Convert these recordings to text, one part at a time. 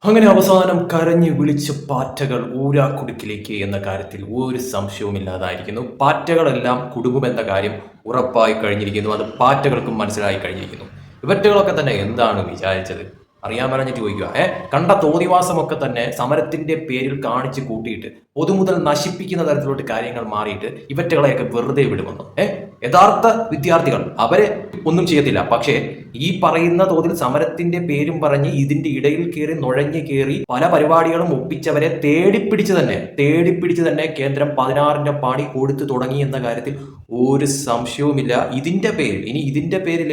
അങ്ങനെ അവസാനം കരഞ്ഞു വിളിച്ച് പാറ്റകൾ ഊരാക്കുടുക്കിലേക്ക് എന്ന കാര്യത്തിൽ ഒരു സംശയവുമില്ലാതായിരിക്കുന്നു. പാറ്റകളെല്ലാം കുടുങ്ങുമെന്ന കാര്യം ഉറപ്പായി കഴിഞ്ഞിരിക്കുന്നു. അത് പാറ്റകൾക്കും മനസ്സിലായി കഴിഞ്ഞിരിക്കുന്നു. ഇവറ്റകളൊക്കെ തന്നെ എന്താണ് വിചാരിച്ചത്? അറിയാൻ പറഞ്ഞിട്ട് ചോദിക്കുക. കണ്ട തോന്നിവാസമൊക്കെ തന്നെ സമരത്തിന്റെ പേരിൽ കാണിച്ച് കൂട്ടിയിട്ട് പൊതുമുതൽ നശിപ്പിക്കുന്ന തരത്തിലോട്ട് കാര്യങ്ങൾ മാറിയിട്ട് ഇവറ്റകളെയൊക്കെ വെറുതെ വിടുമെന്നോ? യഥാർത്ഥ വിദ്യാർത്ഥികൾ അവരെ ഒന്നും ചെയ്യത്തില്ല. പക്ഷേ ഈ പറയുന്ന തോതിൽ സമരത്തിന്റെ പേരും പറഞ്ഞ് ഇതിന്റെ ഇടയിൽ കയറി നുഴഞ്ഞു കയറി പല പരിപാടികളും ഒപ്പിച്ചവരെ തേടിപ്പിടിച്ച് തന്നെ കേന്ദ്രം 16ന്റെ പണി കൊടുത്തു തുടങ്ങി എന്ന കാര്യത്തിൽ ഒരു സംശയവുമില്ല. ഇതിന്റെ പേരിൽ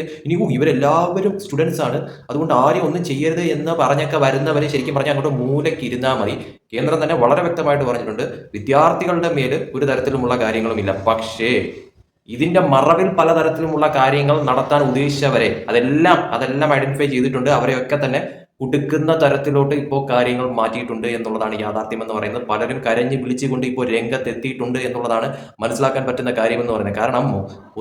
ഇവരെല്ലാവരും സ്റ്റുഡൻസ് ആണ്, അതുകൊണ്ട് ആരെയും ഒന്നും ചെയ്യരുത് എന്ന് പറഞ്ഞൊക്കെ വരുന്നവരെ ശരിക്കും പറഞ്ഞാൽ അങ്ങോട്ട് മൂലയ്ക്ക് ഇരുന്നാൽ മതി. കേന്ദ്രം തന്നെ വളരെ വ്യക്തമായിട്ട് പറഞ്ഞിട്ടുണ്ട്, വിദ്യാർത്ഥികളുടെ മേൽ ഒരു തരത്തിലുമുള്ള കാര്യങ്ങളുമില്ല. പക്ഷേ ഇതിന്റെ മറവിൽ പലതരത്തിലുമുള്ള കാര്യങ്ങൾ നടത്താൻ ഉദ്ദേശിച്ചവരെ അതെല്ലാം ഐഡന്റിഫൈ ചെയ്തിട്ടുണ്ട്. അവരെയൊക്കെ തന്നെ കുടുക്കുന്ന തരത്തിലോട്ട് ഇപ്പോൾ കാര്യങ്ങൾ മാറ്റിയിട്ടുണ്ട് എന്നുള്ളതാണ് യാഥാർത്ഥ്യം എന്ന് പറയുന്നത്. പലരും കരഞ്ഞ് വിളിച്ചുകൊണ്ട് ഇപ്പോൾ രംഗത്തെത്തിയിട്ടുണ്ട് എന്നുള്ളതാണ് മനസ്സിലാക്കാൻ പറ്റുന്ന കാര്യമെന്ന് പറയുന്നത്. കാരണം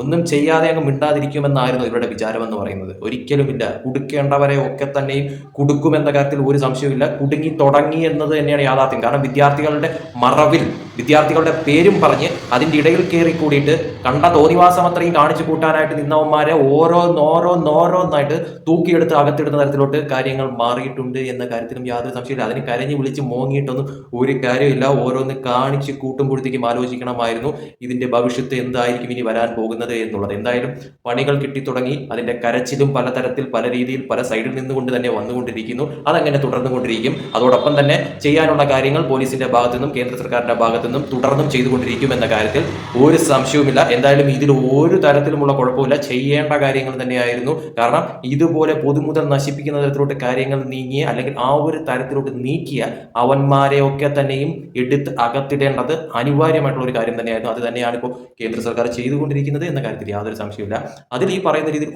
ഒന്നും ചെയ്യാതെ അങ്ങ് മിണ്ടാതിരിക്കുമെന്നായിരുന്നു ഇവരുടെ വിചാരമെന്ന് പറയുന്നത്. ഒരിക്കലുമില്ല. കുടുക്കേണ്ടവരെ ഒക്കെ തന്നെയും കുടുക്കുമെന്ന കാര്യത്തിൽ ഒരു സംശയവുമില്ല. കുടുങ്ങി തുടങ്ങി എന്നത് തന്നെയാണ് യാഥാർത്ഥ്യം. കാരണം വിദ്യാർത്ഥികളുടെ മറവിൽ വിദ്യാർത്ഥികളുടെ പേരും പറഞ്ഞ് അതിൻ്റെ ഇടയിൽ കയറി കൂടിയിട്ട് കണ്ട തോന്നിവാസം അത്രയും കാണിച്ചു കൂട്ടാനായിട്ട് നിന്നവന്മാരെ ഓരോന്നായിട്ട് തൂക്കിയെടുത്ത് അകത്തിടുന്ന തരത്തിലോട്ട് കാര്യങ്ങൾ മാറിയിട്ടുണ്ട് എന്ന കാര്യത്തിലും യാതൊരു സംശയമില്ല. അതിന് കരഞ്ഞു വിളിച്ച് മോങ്ങിയിട്ടൊന്നും ഒരു കാര്യമില്ല. ഓരോന്ന് കാണിച്ച് കൂട്ടുമ്പോഴത്തേക്കും ആലോചിക്കണമായിരുന്നു ഇതിന്റെ ഭവിഷ്യത്ത് എന്തായിരിക്കും ഇനി വരാൻ പോകുന്നത് എന്നുള്ളത്. എന്തായാലും പണികൾ കിട്ടിത്തുടങ്ങി. അതിന്റെ കരച്ചിലും പലതരത്തിൽ പല രീതിയിൽ പല സൈഡിൽ നിന്നുകൊണ്ട് തന്നെ വന്നുകൊണ്ടിരിക്കുന്നു. അതങ്ങനെ തുടർന്നുകൊണ്ടിരിക്കും. അതോടൊപ്പം തന്നെ ചെയ്യാനുള്ള കാര്യങ്ങൾ പോലീസിന്റെ ഭാഗത്തുനിന്നും കേന്ദ്ര സർക്കാരിന്റെ ഭാഗത്തുനിന്നും തുടർന്നും ചെയ്തുകൊണ്ടിരിക്കും എന്ന കാര്യത്തിൽ ഒരു സംശയവുമില്ല. എന്തായാലും ഇതിൽ ഒരു തരത്തിലുമുള്ള കുഴപ്പമില്ല. ചെയ്യേണ്ട കാര്യങ്ങൾ തന്നെയായിരുന്നു. കാരണം ഇതുപോലെ പൊതുമുതൽ നശിപ്പിക്കുന്ന തരത്തിലോട്ട് കാര്യങ്ങൾ നീങ്ങിയ അല്ലെങ്കിൽ ആ ഒരു തരത്തിലോട്ട് നീക്കിയ അവന്മാരെയൊക്കെ തന്നെയും എടുത്ത് അകത്തിടേണ്ടത് അനിവാര്യമായിട്ടുള്ള ഒരു കാര്യം തന്നെയായിരുന്നു. അത് തന്നെയാണ് ഇപ്പോൾ കേന്ദ്ര സർക്കാർ ചെയ്തുകൊണ്ടിരിക്കുന്നത് എന്ന കാര്യത്തിൽ യാതൊരു സംശയമില്ല. അതിൽ ഈ പറയുന്ന രീതിയിൽ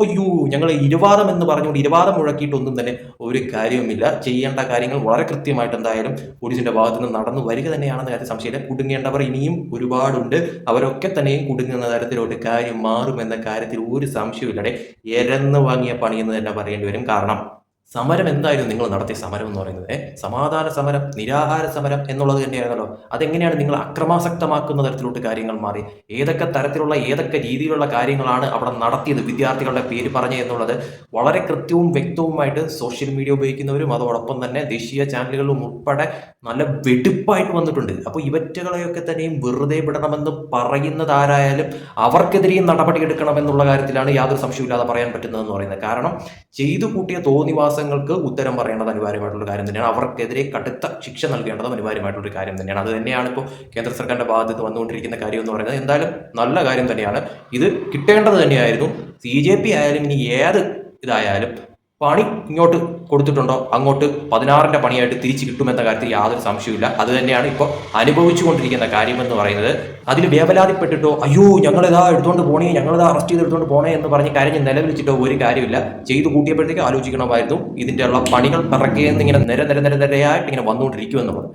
ഞങ്ങൾ ഇരുവാദം എന്ന് പറഞ്ഞുകൊണ്ട് ഇരുവാദം മുഴക്കിയിട്ടൊന്നും തന്നെ ഒരു കാര്യവുമില്ല. ചെയ്യേണ്ട കാര്യങ്ങൾ വളരെ കൃത്യമായിട്ട് എന്തായാലും പോലീസിന്റെ ഭാഗത്തു നിന്ന് നടന്നു വരിക തന്നെയാണെന്ന കാര്യത്തിൽ സംശയമില്ല. കുടുങ്ങേണ്ടവർ ഇനിയും ഒരുപാടുണ്ട്. അവരൊക്കെ തന്നെയും കുടുങ്ങുന്ന തരത്തിലോട്ട് കാര്യം മാറുമെന്ന കാര്യത്തിൽ ഒരു സംശയമില്ലടെ. എരന്ന് വാങ്ങിയ പണിയെന്ന് തന്നെ പറയേണ്ടി വരും. കാരണം സമരം എന്തായിരുന്നു നിങ്ങൾ നടത്തിയ സമരം എന്ന് പറയുന്നത്? സമാധാന സമരം, നിരാഹാര സമരം എന്നുള്ളത് തന്നെയായിരുന്നല്ലോ. അതെങ്ങനെയാണ് നിങ്ങൾ അക്രമാസക്തമാക്കുന്ന തരത്തിലോട്ട് കാര്യങ്ങൾ മാറി? ഏതൊക്കെ രീതിയിലുള്ള കാര്യങ്ങളാണ് അവിടെ നടത്തിയത് വിദ്യാർത്ഥികളുടെ പേര് പറഞ്ഞ് എന്നുള്ളത് വളരെ കൃത്യവും വ്യക്തവുമായിട്ട് സോഷ്യൽ മീഡിയ ഉപയോഗിക്കുന്നവരും അതോടൊപ്പം തന്നെ ദേശീയ ചാനലുകളിലും ഉൾപ്പെടെ നല്ല വെടുപ്പായിട്ട് വന്നിട്ടുണ്ട്. അപ്പോൾ ഇവറ്റകളെയൊക്കെ തന്നെയും വെറുതെ വിടണമെന്ന് പറയുന്നത് ആരായാലും അവർക്കെതിരെയും നടപടിയെടുക്കണമെന്നുള്ള കാര്യത്തിലാണ് യാതൊരു സംശയമില്ലാതെ പറയാൻ പറ്റുന്നതെന്ന് പറയുന്നത്. കാരണം ചെയ്തു കൂട്ടിയ തോന്നിവാസങ്ങൾക്ക് ഉത്തരം പറയേണ്ടത് അനിവാര്യമായിട്ടുള്ള കാര്യം തന്നെയാണ്. അവർക്കെതിരെ കടുത്ത ശിക്ഷ നൽകേണ്ടതും അനിവാര്യമായിട്ടുള്ള കാര്യം തന്നെയാണ്. അത് തന്നെയാണ് ഇപ്പോൾ കേന്ദ്ര സർക്കാരിന്റെ ഭാഗത്ത് വന്നുകൊണ്ടിരിക്കുന്ന കാര്യം എന്ന് പറയുന്നത്. എന്തായാലും നല്ല കാര്യം തന്നെയാണ്. ഇത് കിട്ടേണ്ടത് തന്നെയായിരുന്നു. CJP ആയാലും ഇനി ഏത് ഇതായാലും പണി ഇങ്ങോട്ട് കൊടുത്തിട്ടുണ്ടോ അങ്ങോട്ട് 16ന്റെ പണിയായിട്ട് തിരിച്ചു കിട്ടുമെന്ന കാര്യത്തിൽ യാതൊരു സംശയമില്ല. അത് തന്നെയാണ് ഇപ്പോൾ അനുഭവിച്ചു കൊണ്ടിരിക്കുന്ന കാര്യമെന്ന് പറയുന്നത്. അതിൽ വേവലാതിപ്പെട്ടിട്ടോ ഞങ്ങളിതാ എടുത്തുകൊണ്ട് പോണേ, ഞങ്ങളിതാ അറസ്റ്റ് ചെയ്ത് എടുത്തുകൊണ്ട് പോണേ എന്ന് പറഞ്ഞ് കരഞ്ഞ് നിലവിളിച്ചിട്ടോ ഒരു കാര്യമില്ല. ചെയ്തു കൂട്ടിയപ്പോഴത്തേക്ക് ആലോചിക്കണമായിരുന്നു ഇതിൻ്റെ ഉള്ള പണികൾ പിറകേന്ന് ഇങ്ങനെ നിരയായിട്ട് ഇങ്ങനെ വന്നുകൊണ്ടിരിക്കുമെന്നുള്ളത്.